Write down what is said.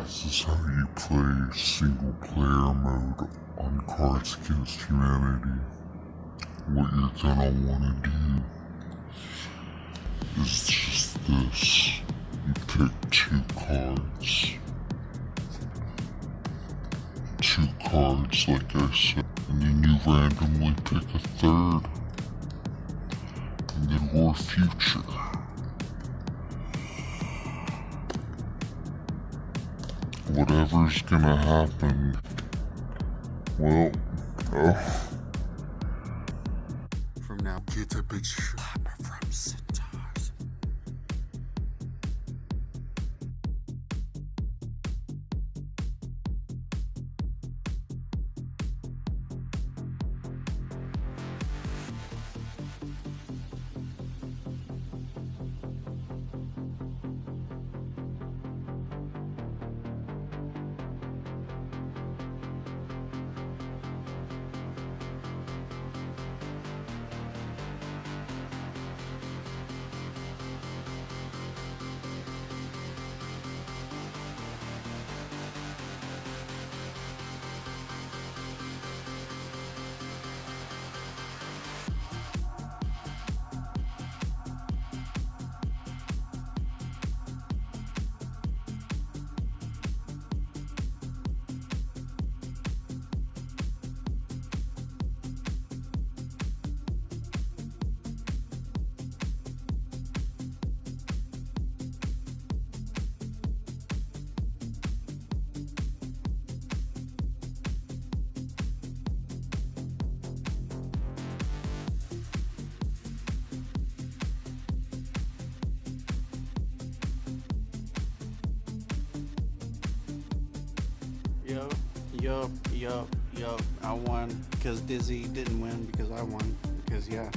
This is how you play single player mode on Cards Against Humanity. What you're gonna wanna do is just this. You pick two cards. Two cards, like I said, and then you randomly pick a third. And then War Future. Whatever's gonna happen, well, from now, get a big slapper from Centaurs. Yup. I won because Dizzy didn't win because I won. Because, yeah.